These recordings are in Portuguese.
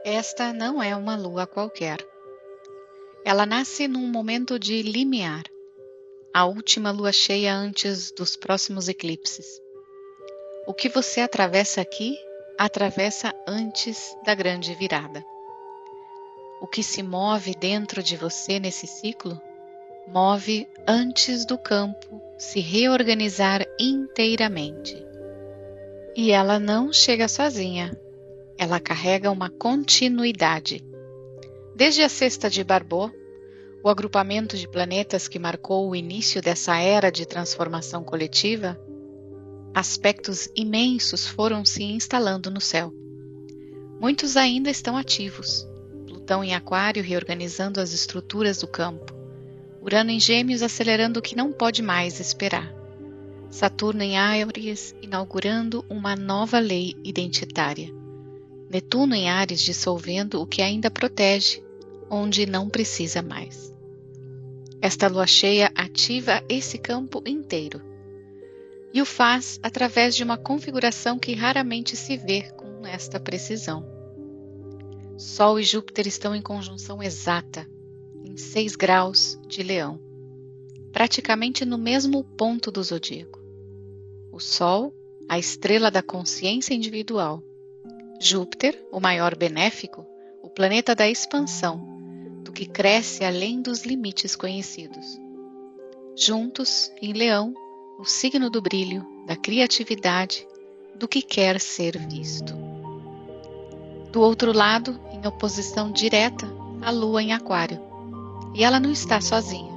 Esta não é uma lua qualquer. Ela nasce num momento de limiar, a última lua cheia antes dos próximos eclipses. O que você atravessa aqui, atravessa antes da grande virada. O que se move dentro de você nesse ciclo, move antes do campo se reorganizar inteiramente. E ela não chega sozinha, ela carrega uma continuidade. Desde a Sexta de Barbault, o agrupamento de planetas que marcou o início dessa era de transformação coletiva, aspectos imensos foram se instalando no céu. Muitos ainda estão ativos. Plutão em Aquário reorganizando as estruturas do campo. Urano em Gêmeos acelerando o que não pode mais esperar. Saturno em Áries inaugurando uma nova lei identitária. Netuno em Áries dissolvendo o que ainda protege, onde não precisa mais. Esta lua cheia ativa esse campo inteiro. E o faz através de uma configuração que raramente se vê com esta precisão. Sol e Júpiter estão em conjunção exata, em 6 graus de Leão, praticamente no mesmo ponto do zodíaco. O Sol, a estrela da consciência individual. Júpiter, o maior benéfico, o planeta da expansão, do que cresce além dos limites conhecidos. Juntos, em Leão, o signo do brilho, da criatividade, do que quer ser visto. Do outro lado, em oposição direta, a Lua em Aquário. E ela não está sozinha.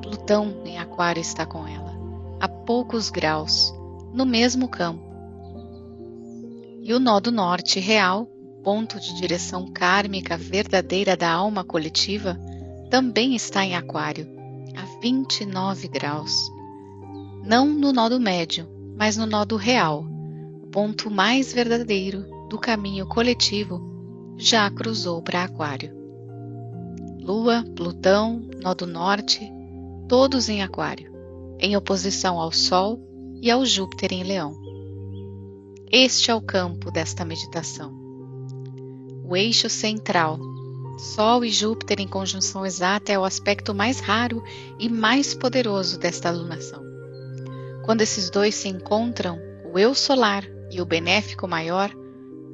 Plutão em Aquário está com ela, a poucos graus, no mesmo campo. E o nó do norte real, ponto de direção kármica verdadeira da alma coletiva, também está em Aquário, a 29 graus. Não no nó do médio, mas no nó do real, o ponto mais verdadeiro do caminho coletivo, já cruzou para Aquário. Lua, Plutão, nó do norte, todos em Aquário, em oposição ao Sol e ao Júpiter em Leão. Este é o campo desta meditação. O eixo central, Sol e Júpiter em conjunção exata, é o aspecto mais raro e mais poderoso desta alunação. Quando esses dois se encontram, o eu solar e o benéfico maior,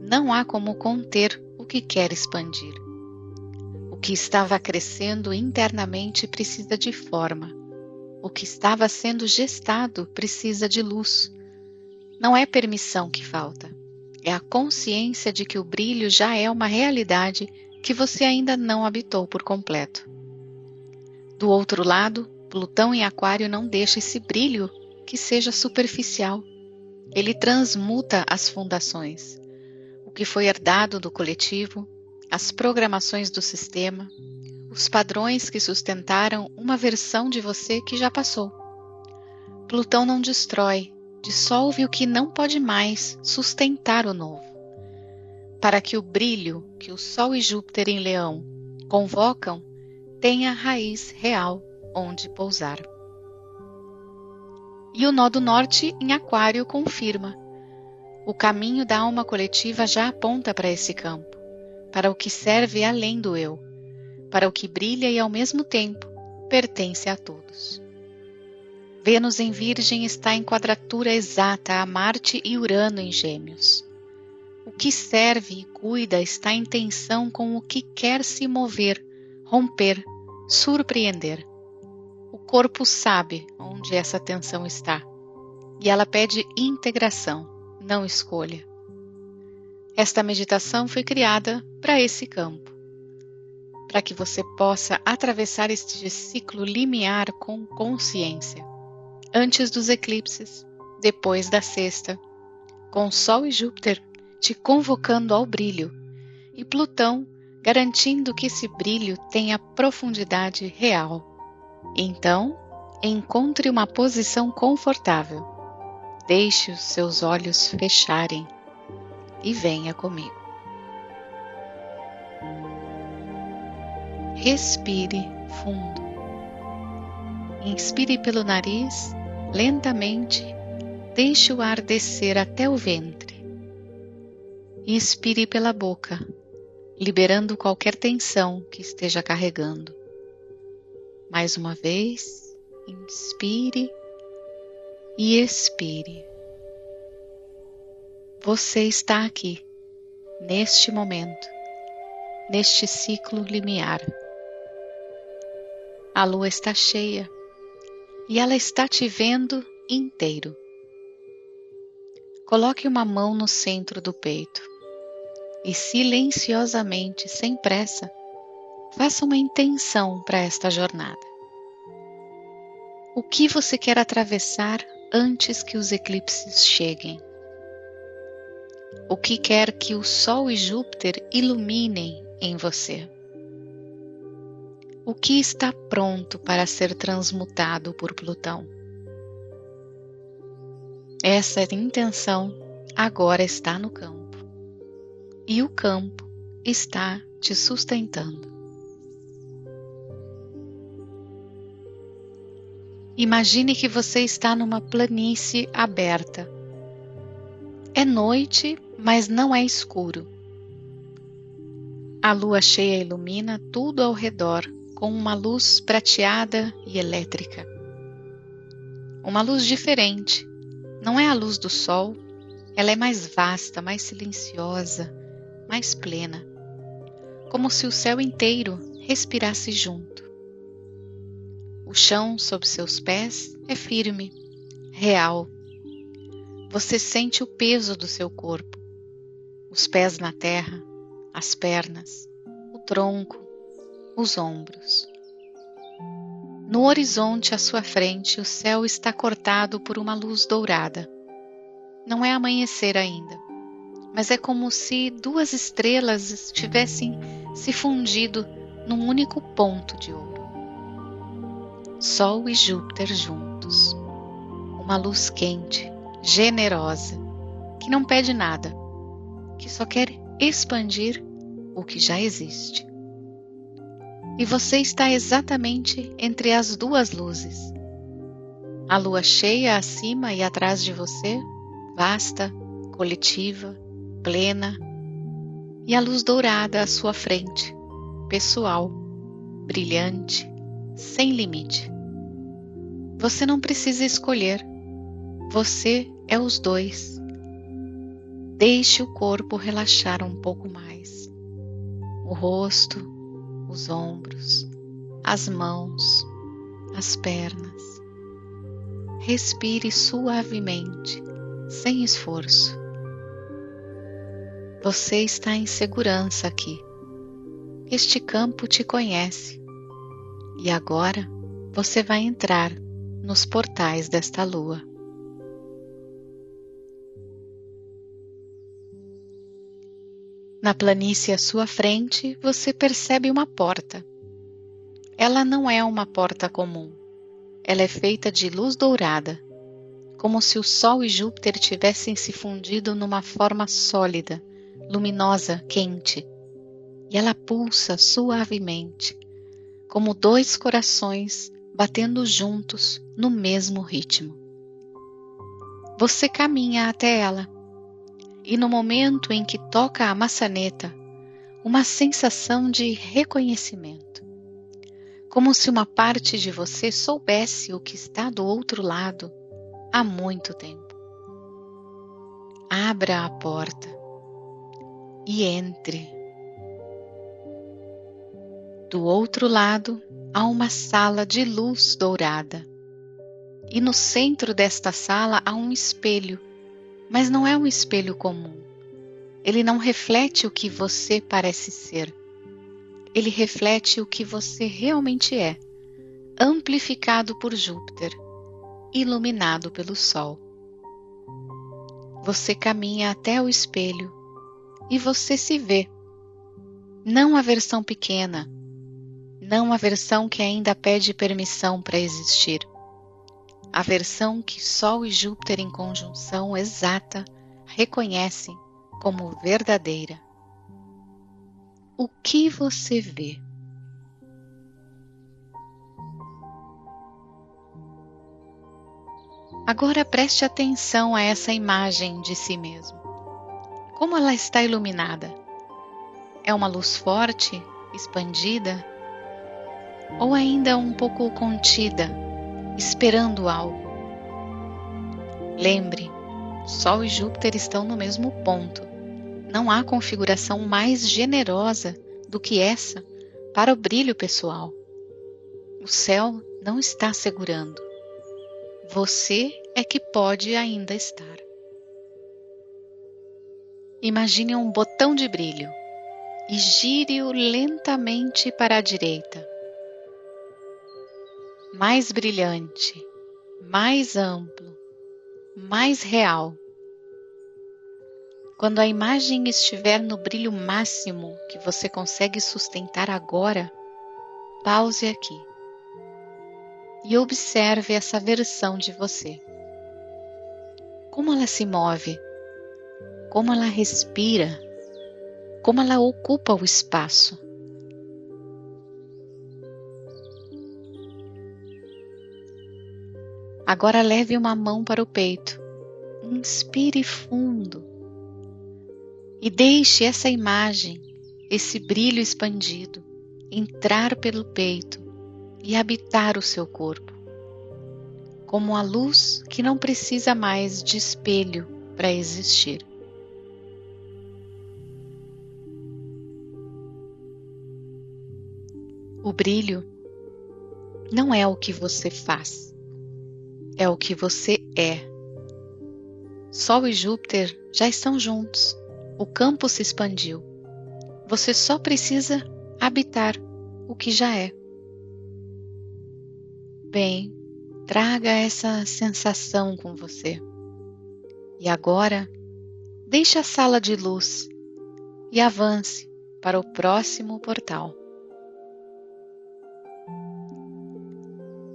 não há como conter o que quer expandir. O que estava crescendo internamente precisa de forma. O que estava sendo gestado precisa de luz. Não é permissão que falta. É a consciência de que o brilho já é uma realidade que você ainda não habitou por completo. Do outro lado, Plutão em Aquário não deixa esse brilho que seja superficial. Ele transmuta as fundações, o que foi herdado do coletivo, as programações do sistema, os padrões que sustentaram uma versão de você que já passou. Plutão não destrói, dissolve o que não pode mais sustentar o novo. Para que o brilho que o Sol e Júpiter em Leão convocam tenha raiz real onde pousar. E o nó do norte em Aquário confirma. O caminho da alma coletiva já aponta para esse campo, para o que serve além do eu, para o que brilha e ao mesmo tempo pertence a todos. Vênus em Virgem está em quadratura exata a Marte e Urano em Gêmeos. O que serve e cuida está em tensão com o que quer se mover, romper, surpreender. O corpo sabe onde essa tensão está, e ela pede integração, não escolha. Esta meditação foi criada para esse campo, para que você possa atravessar este ciclo limiar com consciência, antes dos eclipses, depois da sexta, com Sol e Júpiter te convocando ao brilho, e Plutão garantindo que esse brilho tenha profundidade real. Então, encontre uma posição confortável, deixe os seus olhos fecharem e venha comigo. Respire fundo. Inspire pelo nariz, lentamente, deixe o ar descer até o ventre. Expire pela boca liberando qualquer tensão que esteja carregando. Mais uma vez, inspire e expire. Você está aqui, neste momento, neste ciclo limiar. A lua está cheia e ela está te vendo inteiro. Coloque uma mão no centro do peito e silenciosamente, sem pressa, faça uma intenção para esta jornada. O que você quer atravessar antes que os eclipses cheguem? O que quer que o Sol e Júpiter iluminem em você? O que está pronto para ser transmutado por Plutão? Essa intenção agora está no campo, e o campo está te sustentando. Imagine que você está numa planície aberta. É noite, mas não é escuro. A lua cheia ilumina tudo ao redor com uma luz prateada e elétrica. Uma luz diferente. Não é a luz do sol, ela é mais vasta, mais silenciosa, mais plena. Como se o céu inteiro respirasse junto. O chão sob seus pés é firme, real. Você sente o peso do seu corpo, os pés na terra, as pernas, o tronco, os ombros. No horizonte à sua frente, o céu está cortado por uma luz dourada. Não é amanhecer ainda, mas é como se duas estrelas tivessem se fundido num único ponto de ouro. Sol e Júpiter juntos. Uma luz quente, generosa, que não pede nada, que só quer expandir o que já existe. E você está exatamente entre as duas luzes. A lua cheia acima e atrás de você, vasta, coletiva, plena, e a luz dourada à sua frente, pessoal, brilhante, sem limite. Você não precisa escolher, você é os dois. Deixe o corpo relaxar um pouco mais. O rosto, os ombros, as mãos, as pernas. Respire suavemente, sem esforço. Você está em segurança aqui. Este campo te conhece. E agora você vai entrar nos portais desta lua. Na planície à sua frente, você percebe uma porta. Ela não é uma porta comum. Ela é feita de luz dourada, como se o Sol e Júpiter tivessem se fundido numa forma sólida, luminosa, quente. E ela pulsa suavemente, como dois corações batendo juntos no mesmo ritmo. Você caminha até ela. E no momento em que toca a maçaneta, uma sensação de reconhecimento. Como se uma parte de você soubesse o que está do outro lado há muito tempo. Abra a porta e entre. Do outro lado há uma sala de luz dourada. E no centro desta sala há um espelho. Mas não é um espelho comum. Ele não reflete o que você parece ser. Ele reflete o que você realmente é, amplificado por Júpiter, iluminado pelo Sol. Você caminha até o espelho e você se vê. Não a versão pequena, não a versão que ainda pede permissão para existir. A versão que Sol e Júpiter em conjunção exata reconhecem como verdadeira. O que você vê? Agora preste atenção a essa imagem de si mesmo. Como ela está iluminada? É uma luz forte, expandida, ou ainda um pouco contida, esperando algo? Lembre, Sol e Júpiter estão no mesmo ponto. Não há configuração mais generosa do que essa para o brilho pessoal. O céu não está segurando. Você é que pode ainda estar. Imagine um botão de brilho e gire-o lentamente para a direita. Mais brilhante, mais amplo, mais real. Quando a imagem estiver no brilho máximo que você consegue sustentar agora, pause aqui e observe essa versão de você. Como ela se move, como ela respira, como ela ocupa o espaço. Agora leve uma mão para o peito, inspire fundo e deixe essa imagem, esse brilho expandido, entrar pelo peito e habitar o seu corpo, como a luz que não precisa mais de espelho para existir. O brilho não é o que você faz, é o que você é. Sol e Júpiter já estão juntos, o campo se expandiu. Você só precisa habitar o que já é. Bem, traga essa sensação com você. E agora, deixe a sala de luz e avance para o próximo portal.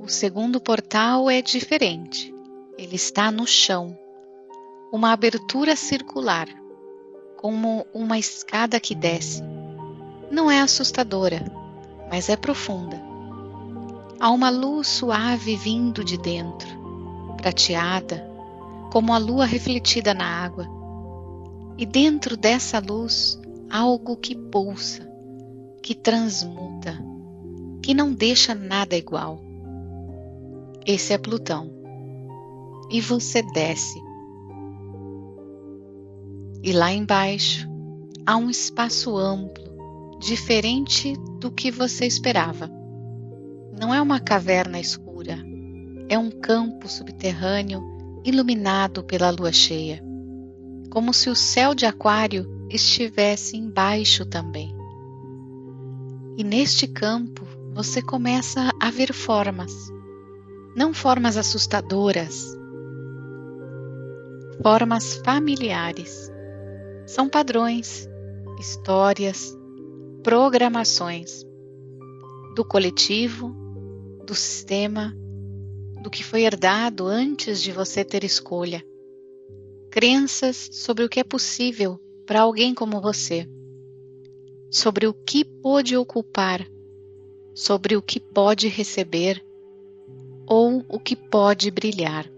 O segundo portal é diferente. Ele está no chão, uma abertura circular, como uma escada que desce. Não é assustadora, mas é profunda. Há uma luz suave vindo de dentro, prateada, como a lua refletida na água. E dentro dessa luz, algo que pulsa, que transmuta, que não deixa nada igual. Esse é Plutão. E você desce. E lá embaixo há um espaço amplo, diferente do que você esperava. Não é uma caverna escura, é um campo subterrâneo iluminado pela lua cheia, como se o céu de Aquário estivesse embaixo também. E neste campo você começa a ver formas, não formas assustadoras, formas familiares. São padrões, histórias, programações do coletivo, do sistema, do que foi herdado antes de você ter escolha. Crenças sobre o que é possível para alguém como você, sobre o que pode ocupar, sobre o que pode receber ou o que pode brilhar.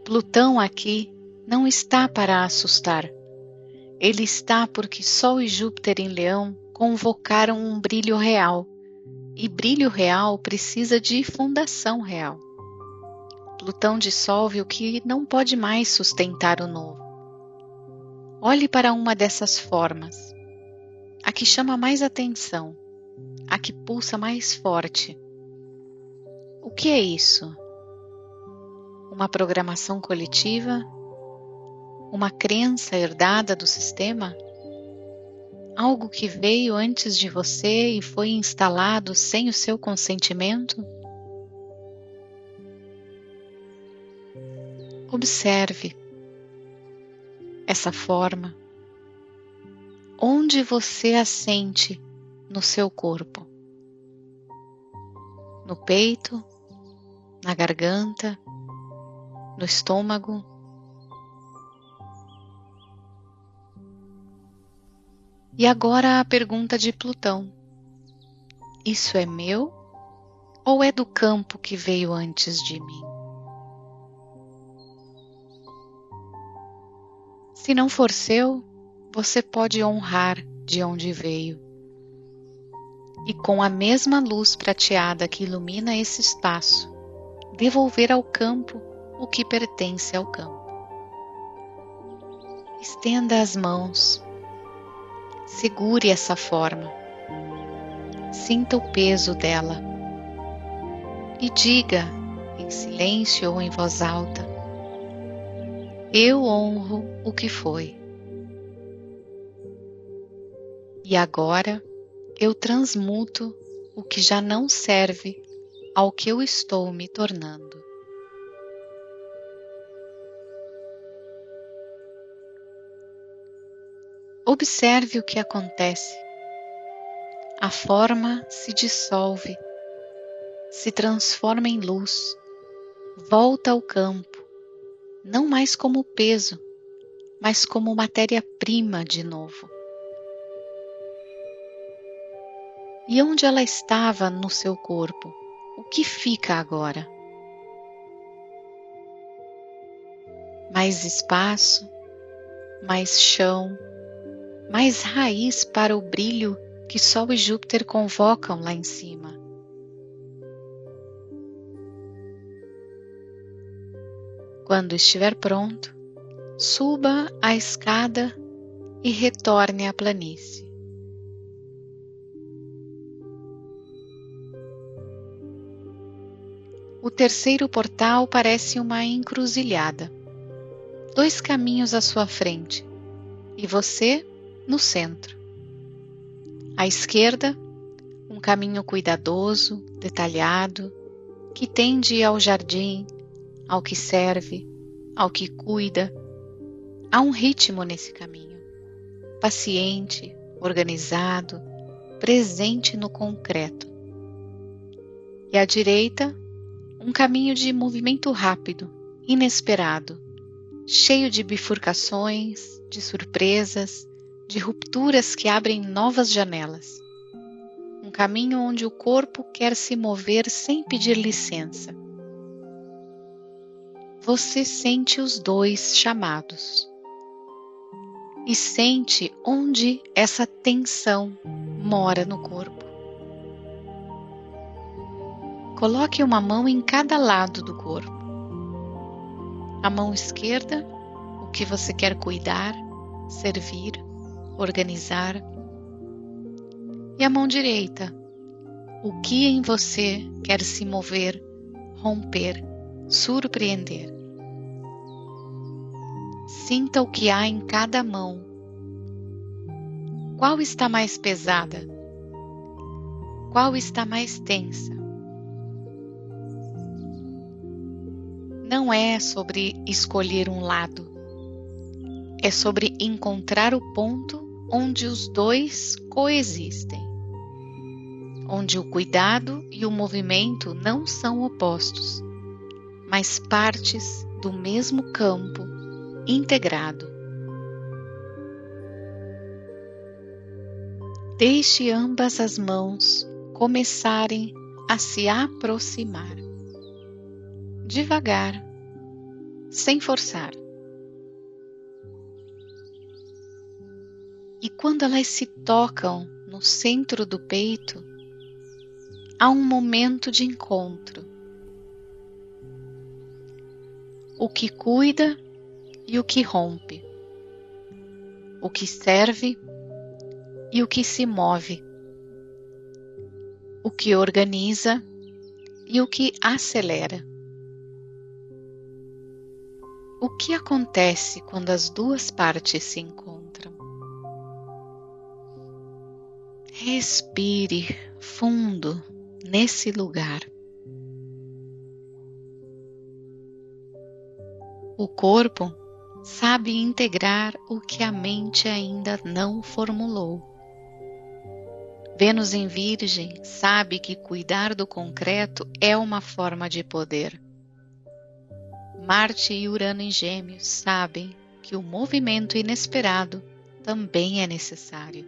Plutão aqui não está para assustar. Ele está porque Sol e Júpiter em Leão convocaram um brilho real. E brilho real precisa de fundação real. Plutão dissolve o que não pode mais sustentar o novo. Olhe para uma dessas formas, a que chama mais atenção, a que pulsa mais forte. O que é isso? Uma programação coletiva? Uma crença herdada do sistema? Algo que veio antes de você e foi instalado sem o seu consentimento? Observe essa forma. Onde você a sente no seu corpo? No peito? Na garganta? No estômago? E agora a pergunta de Plutão. Isso é meu ou é do campo que veio antes de mim? Se não for seu, você pode honrar de onde veio. E com a mesma luz prateada que ilumina esse espaço, devolver ao campo o que pertence ao campo. Estenda as mãos, segure essa forma, sinta o peso dela e diga, em silêncio ou em voz alta: eu honro o que foi. E agora eu transmuto o que já não serve ao que eu estou me tornando. Observe o que acontece. A forma se dissolve, se transforma em luz, volta ao campo, não mais como peso, mas como matéria-prima de novo. E onde ela estava no seu corpo, o que fica agora? Mais espaço, mais chão, mais raiz para o brilho que Sol e Júpiter convocam lá em cima. Quando estiver pronto, suba a escada e retorne à planície. O terceiro portal parece uma encruzilhada. 2 caminhos à sua frente e você no centro. À esquerda, um caminho cuidadoso, detalhado, que tende ao jardim, ao que serve, ao que cuida. Há um ritmo nesse caminho, paciente, organizado, presente no concreto. E à direita, um caminho de movimento rápido, inesperado, cheio de bifurcações, de surpresas, de rupturas que abrem novas janelas. Um caminho onde o corpo quer se mover sem pedir licença. Você sente os 2 chamados. E sente onde essa tensão mora no corpo. Coloque uma mão em cada lado do corpo. A mão esquerda, o que você quer cuidar, servir, organizar. E a mão direita, o que em você quer se mover, romper, surpreender. Sinta o que há em cada mão. Qual está mais pesada? Qual está mais tensa? Não é sobre escolher um lado. É sobre encontrar o ponto onde os 2 coexistem. Onde o cuidado e o movimento não são opostos, mas partes do mesmo campo integrado. Deixe ambas as mãos começarem a se aproximar. Devagar, sem forçar. E quando elas se tocam no centro do peito, há um momento de encontro. O que cuida e o que rompe. O que serve e o que se move. O que organiza e o que acelera. O que acontece quando as 2 partes se encontram? Respire fundo nesse lugar. O corpo sabe integrar o que a mente ainda não formulou. Vênus em Virgem sabe que cuidar do concreto é uma forma de poder. Marte e Urano em Gêmeos sabem que o movimento inesperado também é necessário.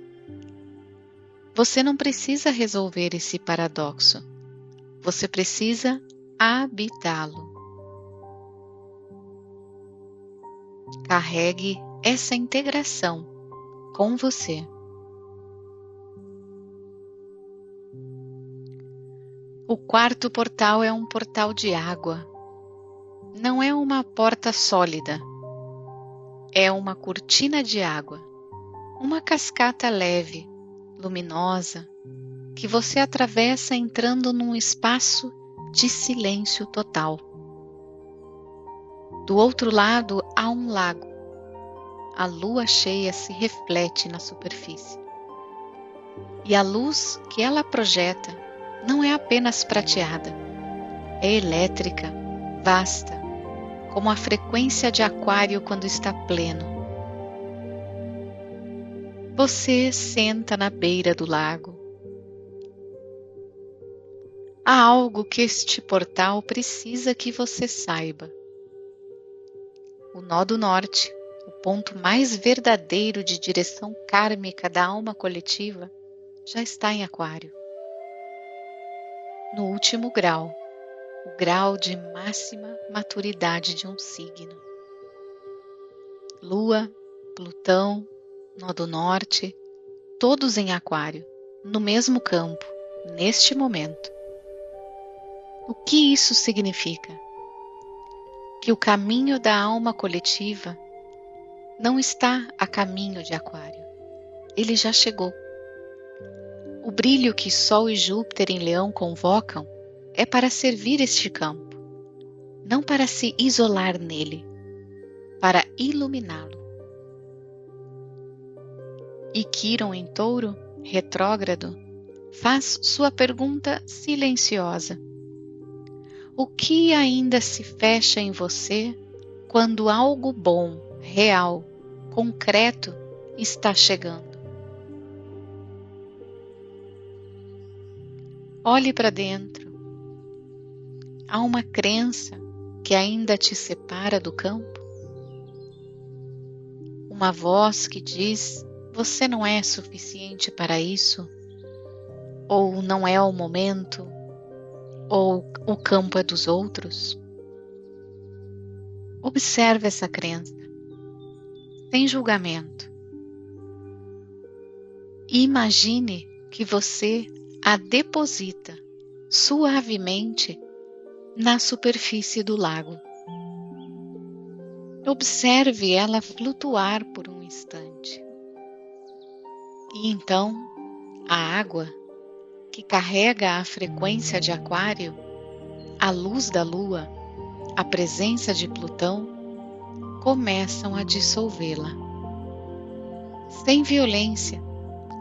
Você não precisa resolver esse paradoxo. Você precisa habitá-lo. Carregue essa integração com você. O quarto portal é um portal de água. Não é uma porta sólida. É uma cortina de água, uma cascata leve, luminosa, que você atravessa entrando num espaço de silêncio total. Do outro lado há um lago. A lua cheia se reflete na superfície. E a luz que ela projeta não é apenas prateada, é elétrica, vasta, como a frequência de aquário quando está pleno. Você senta na beira do lago. Há algo que este portal precisa que você saiba. O nó do norte, o ponto mais verdadeiro de direção kármica da alma coletiva, já está em Aquário. No último grau, o grau de máxima maturidade de um signo. Lua, Plutão, nó do norte, todos em Aquário, no mesmo campo, neste momento. O que isso significa? Que o caminho da alma coletiva não está a caminho de Aquário. Ele já chegou. O brilho que Sol e Júpiter em Leão convocam é para servir este campo, não para se isolar nele, para iluminá-lo. E Quirón em Touro, retrógrado, faz sua pergunta silenciosa. O que ainda se fecha em você quando algo bom, real, concreto está chegando? Olhe para dentro. Há uma crença que ainda te separa do campo? Uma voz que diz: você não é suficiente para isso? Ou não é o momento? Ou o campo é dos outros? Observe essa crença, sem julgamento. E imagine que você a deposita suavemente na superfície do lago. Observe ela flutuar por um instante. E então, a água, que carrega a frequência de Aquário, a luz da Lua, a presença de Plutão, começam a dissolvê-la. Sem violência,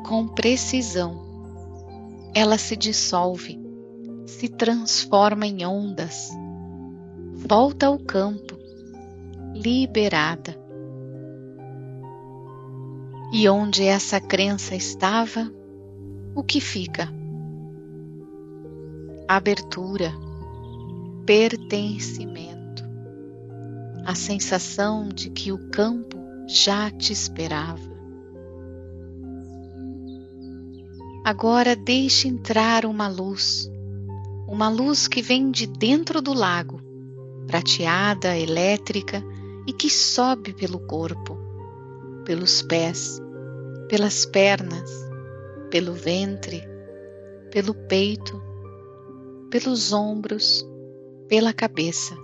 com precisão, ela se dissolve, se transforma em ondas, volta ao campo, liberada. E onde essa crença estava, o que fica? Abertura, pertencimento, a sensação de que o campo já te esperava. Agora deixe entrar uma luz que vem de dentro do lago, prateada, elétrica e que sobe pelo corpo, pelos pés, pelas pernas, pelo ventre, pelo peito, pelos ombros, pela cabeça,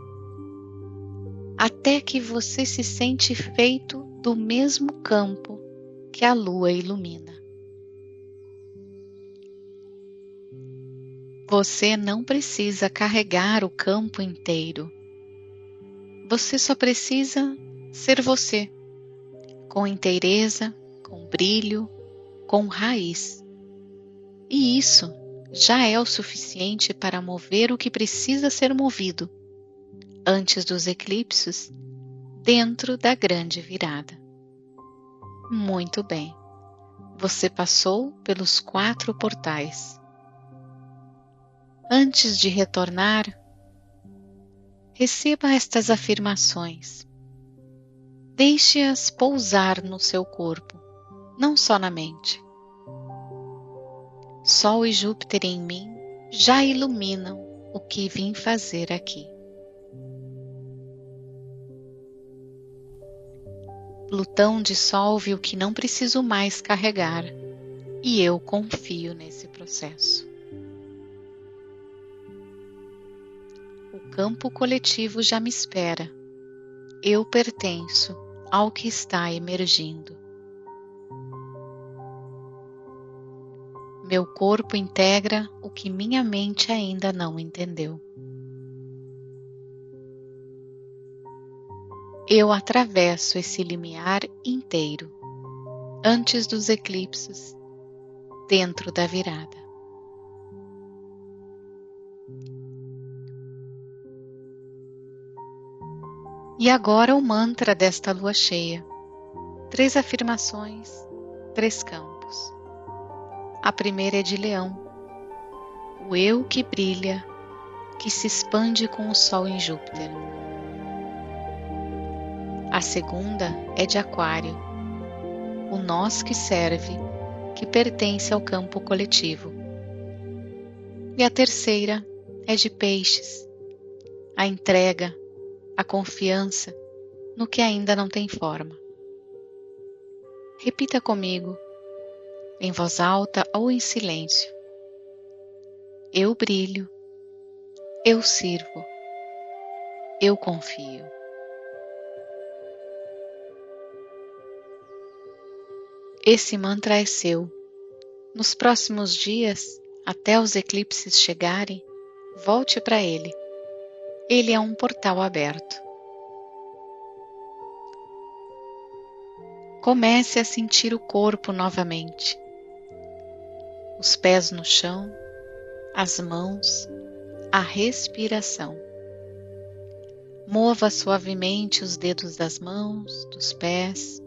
até que você se sente feito do mesmo campo que a lua ilumina. Você não precisa carregar o campo inteiro. Você só precisa ser você, com inteireza, com brilho, com raiz. E isso já é o suficiente para mover o que precisa ser movido antes dos eclipses, dentro da grande virada. Muito bem, você passou pelos 4 portais. Antes de retornar, receba estas afirmações. Deixe-as pousar no seu corpo, não só na mente. Sol e Júpiter em mim já iluminam o que vim fazer aqui. Plutão dissolve o que não preciso mais carregar, e eu confio nesse processo. O campo coletivo já me espera. Eu pertenço ao que está emergindo. Meu corpo integra o que minha mente ainda não entendeu. Eu atravesso esse limiar inteiro, antes dos eclipses, dentro da virada. E agora o mantra desta lua cheia. 3 afirmações, 3 campos. A primeira é de Leão. O eu que brilha, que se expande com o Sol em Júpiter. A segunda é de Aquário. O nós que serve, que pertence ao campo coletivo. E a terceira é de Peixes. A entrega, a confiança no que ainda não tem forma. Repita comigo, em voz alta ou em silêncio. Eu brilho, eu sirvo, eu confio. Esse mantra é seu. Nos próximos dias, até os eclipses chegarem, volte para ele. Ele é um portal aberto. Comece a sentir o corpo novamente. Os pés no chão, as mãos, a respiração. Mova suavemente os dedos das mãos, dos pés.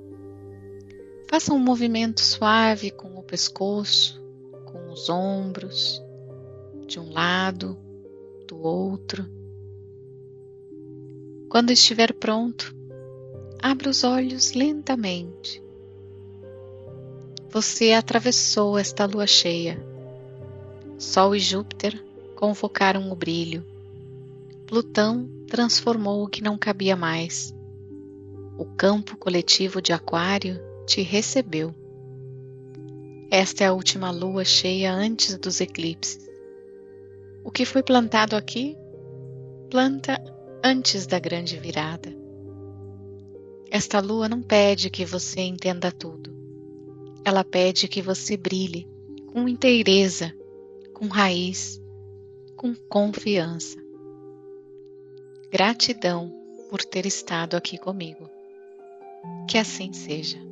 Faça um movimento suave com o pescoço, com os ombros, de um lado, do outro. Quando estiver pronto, abra os olhos lentamente. Você atravessou esta lua cheia. Sol e Júpiter convocaram o brilho. Plutão transformou o que não cabia mais. O campo coletivo de Aquário te recebeu. Esta é a última lua cheia antes dos eclipses. O que foi plantado aqui, planta antes da grande virada. Esta lua não pede que você entenda tudo. Ela pede que você brilhe com inteireza, com raiz, com confiança. Gratidão por ter estado aqui comigo. Que assim seja.